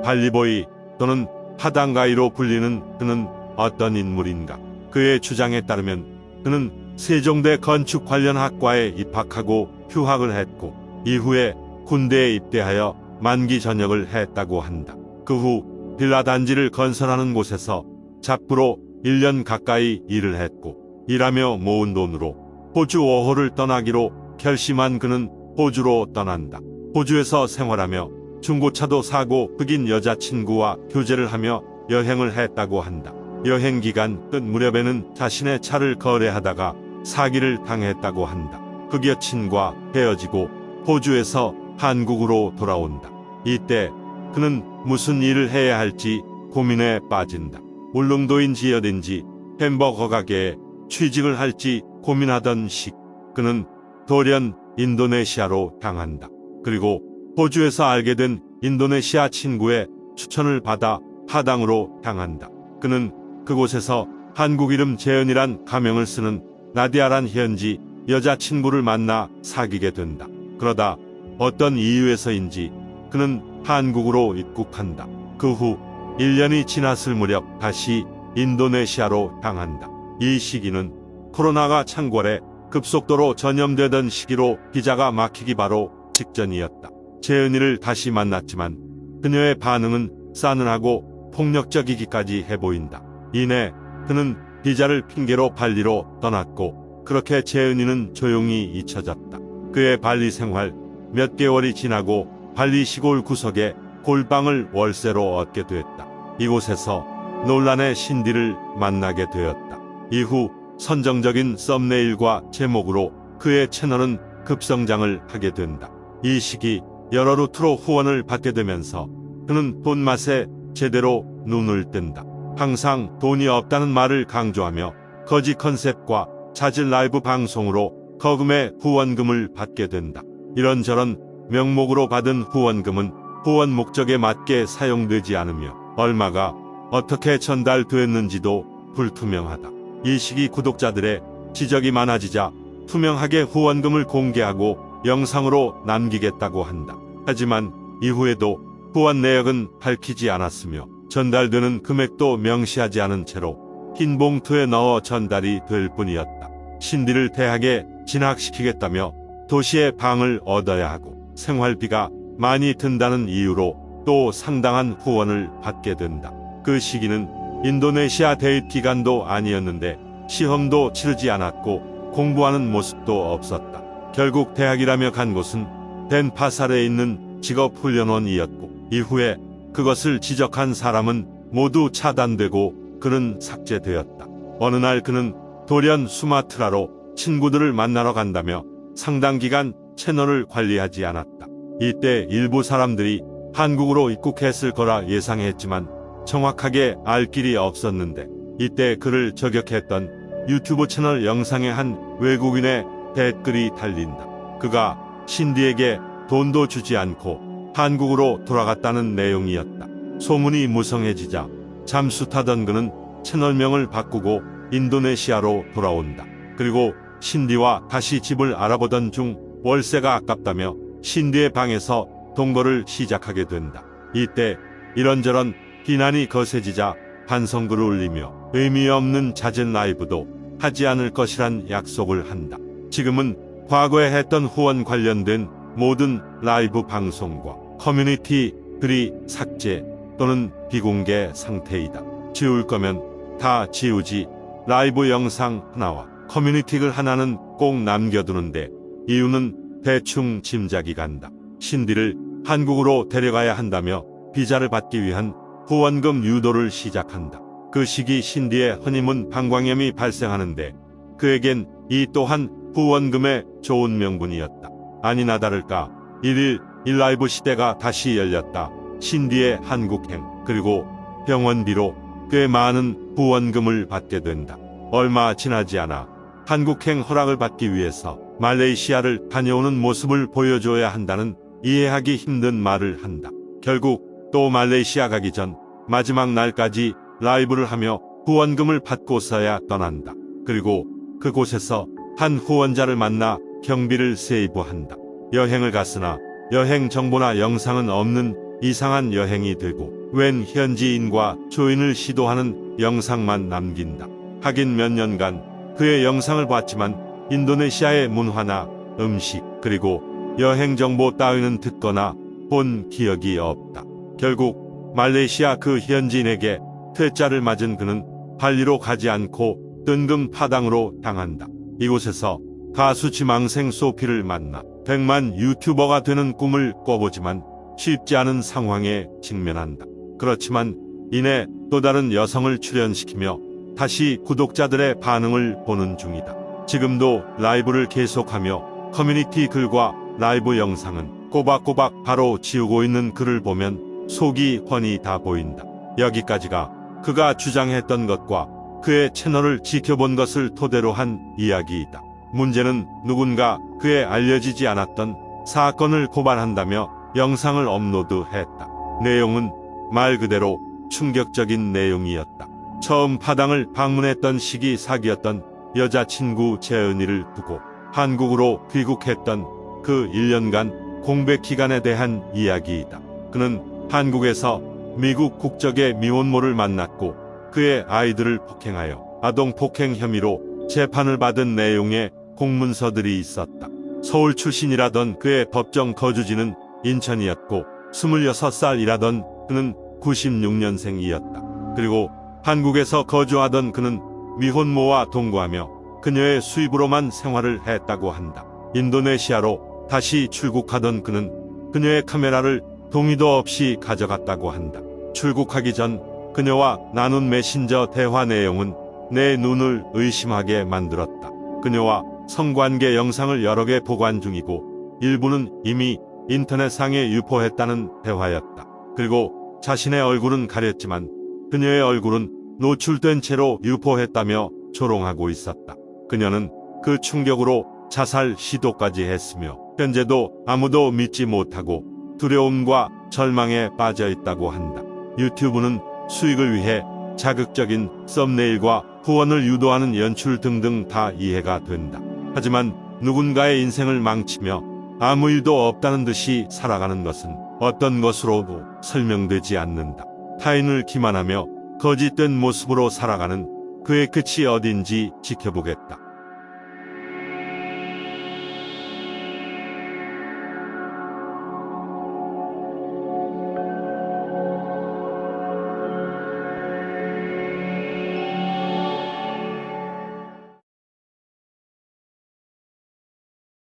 발리보이 또는 하당가이로 불리는 그는 어떤 인물인가? 그의 주장에 따르면 그는 세종대 건축 관련 학과에 입학하고 휴학을 했고 이후에 군대에 입대하여 만기 전역을 했다고 한다. 그 후 빌라 단지를 건설하는 곳에서 잡부로 1년 가까이 일을 했고 일하며 모은 돈으로 호주 5호를 떠나기로 결심한 그는 호주로 떠난다. 호주에서 생활하며 중고차도 사고 흑인 여자친구와 교제를 하며 여행을 했다고 한다. 여행 기간 끝 무렵에는 자신의 차를 거래하다가 사기를 당했다고 한다. 흑 여친과 헤어지고 호주에서 한국으로 돌아온다. 이때 그는 무슨 일을 해야 할지 고민에 빠진다. 울릉도인지 어딘지 햄버거 가게에 취직을 할지 고민하던 시 그는 돌연 인도네시아로 향한다. 그리고 호주에서 알게 된 인도네시아 친구의 추천을 받아 하당으로 향한다. 그는 그곳에서 한국 이름 재은이란 가명을 쓰는 나디아란 현지 여자친구를 만나 사귀게 된다. 그러다 어떤 이유에서인지 그는 한국으로 입국한다. 그 후 1년이 지났을 무렵 다시 인도네시아로 향한다. 이 시기는 코로나가 창궐해 급속도로 전염되던 시기로 비자가 막히기 바로 직전이었다. 재은이를 다시 만났지만 그녀의 반응은 싸늘하고 폭력적이기까지 해 보인다. 이내 그는 비자를 핑계로 발리로 떠났고 그렇게 재은이는 조용히 잊혀졌다. 그의 발리 생활 몇 개월이 지나고 발리 시골 구석에 골방을 월세로 얻게 되었다. 이곳에서 논란의 신디를 만나게 되었다. 이후 선정적인 썸네일과 제목으로 그의 채널은 급성장을 하게 된다. 이 시기 여러 루트로 후원을 받게 되면서 그는 돈맛에 제대로 눈을 뜬다. 항상 돈이 없다는 말을 강조하며 거지 컨셉과 잦은 라이브 방송으로 거금의 후원금을 받게 된다. 이런저런 명목으로 받은 후원금은 후원 목적에 맞게 사용되지 않으며 얼마가 어떻게 전달됐는지도 불투명하다. 이 시기 구독자들의 지적이 많아지자 투명하게 후원금을 공개하고 영상으로 남기겠다고 한다. 하지만 이후에도 후원 내역은 밝히지 않았으며 전달되는 금액도 명시하지 않은 채로 흰 봉투에 넣어 전달이 될 뿐이었다. 신디를 대학에 진학시키겠다며 도시에 방을 얻어야 하고 생활비가 많이 든다는 이유로 또 상당한 후원을 받게 된다. 그 시기는 인도네시아 대입 기간도 아니었는데 시험도 치르지 않았고 공부하는 모습도 없었다. 결국 대학이라며 간 곳은 덴파살에 있는 직업훈련원이었고 이후에 그것을 지적한 사람은 모두 차단되고 그는 삭제되었다. 어느 날 그는 돌연 수마트라로 친구들을 만나러 간다며 상당 기간 채널을 관리하지 않았다. 이때 일부 사람들이 한국으로 입국했을 거라 예상했지만 정확하게 알 길이 없었는데 이때 그를 저격했던 유튜브 채널 영상에 한 외국인의 댓글이 달린다. 그가 신디에게 돈도 주지 않고 한국으로 돌아갔다는 내용이었다. 소문이 무성해지자 잠수 타던 그는 채널명을 바꾸고 인도네시아로 돌아온다. 그리고 신디와 다시 집을 알아보던 중 월세가 아깝다며 신디의 방에서 동거를 시작하게 된다. 이때 이런저런 비난이 거세지자 반성글을 올리며 의미 없는 잦은 라이브도 하지 않을 것이란 약속을 한다. 지금은 과거에 했던 후원 관련된 모든 라이브 방송과 커뮤니티 글이 삭제 또는 비공개 상태이다. 지울 거면 다 지우지. 라이브 영상 하나와 커뮤니티 글 하나는 꼭 남겨두는데 이유는 대충 짐작이 간다. 신디를 한국으로 데려가야 한다며 비자를 받기 위한 후원금 유도를 시작한다. 그 시기 신디의 허니문 방광염이 발생하는데 그에겐 이 또한 후원금의 좋은 명분이었다. 아니나 다를까 1일 1라이브 시대가 다시 열렸다. 신디의 한국행 그리고 병원비로 꽤 많은 후원금을 받게 된다. 얼마 지나지 않아 한국행 허락을 받기 위해서 말레이시아를 다녀오는 모습을 보여줘야 한다는 이해하기 힘든 말을 한다. 결국 또 말레이시아 가기 전 마지막 날까지 라이브를 하며 후원금을 받고서야 떠난다. 그리고 그곳에서 한 후원자를 만나 경비를 세이브한다. 여행을 갔으나 여행 정보나 영상은 없는 이상한 여행이 되고 웬 현지인과 조인을 시도하는 영상만 남긴다. 하긴 몇 년간 그의 영상을 봤지만 인도네시아의 문화나 음식 그리고 여행 정보 따위는 듣거나 본 기억이 없다. 결국 말레이시아 그 현지인에게 퇴짜를 맞은 그는 발리로 가지 않고 뜬금 파당으로 당한다. 이곳에서 가수 지망생 소피를 만나 100만 유튜버가 되는 꿈을 꿔보지만 쉽지 않은 상황에 직면한다. 그렇지만 이내 또 다른 여성을 출연시키며 다시 구독자들의 반응을 보는 중이다. 지금도 라이브를 계속하며 커뮤니티 글과 라이브 영상은 꼬박꼬박 바로 지우고 있는 글을 보면 속이 훤히 다 보인다. 여기까지가 그가 주장했던 것과 그의 채널을 지켜본 것을 토대로 한 이야기이다. 문제는 누군가 그의 알려지지 않았던 사건을 고발한다며 영상을 업로드했다. 내용은 말 그대로 충격적인 내용이었다. 처음 파당을 방문했던 시기 사귀었던 여자친구 재은이를 두고 한국으로 귀국했던 그 1년간 공백 기간에 대한 이야기이다. 그는 한국에서 미국 국적의 미혼모를 만났고 그의 아이들을 폭행하여 아동폭행 혐의로 재판을 받은 내용의 공문서들이 있었다. 서울 출신이라던 그의 법정 거주지는 인천이었고 26살이라던 그는 96년생이었다. 그리고 한국에서 거주하던 그는 미혼모와 동거하며 그녀의 수입으로만 생활을 했다고 한다. 인도네시아로 다시 출국하던 그는 그녀의 카메라를 동의도 없이 가져갔다고 한다. 출국하기 전 그녀와 나눈 메신저 대화 내용은 내 눈을 의심하게 만들었다. 그녀와 성관계 영상을 여러 개 보관 중이고 일부는 이미 인터넷상에 유포했다는 대화였다. 그리고 자신의 얼굴은 가렸지만 그녀의 얼굴은 노출된 채로 유포했다며 조롱하고 있었다. 그녀는 그 충격으로 자살 시도까지 했으며 현재도 아무도 믿지 못하고 두려움과 절망에 빠져 있다고 한다. 유튜브는 수익을 위해 자극적인 썸네일과 후원을 유도하는 연출 등등 다 이해가 된다. 하지만 누군가의 인생을 망치며 아무 일도 없다는 듯이 살아가는 것은 어떤 것으로도 설명되지 않는다. 타인을 기만하며 거짓된 모습으로 살아가는 그의 끝이 어딘지 지켜보겠다.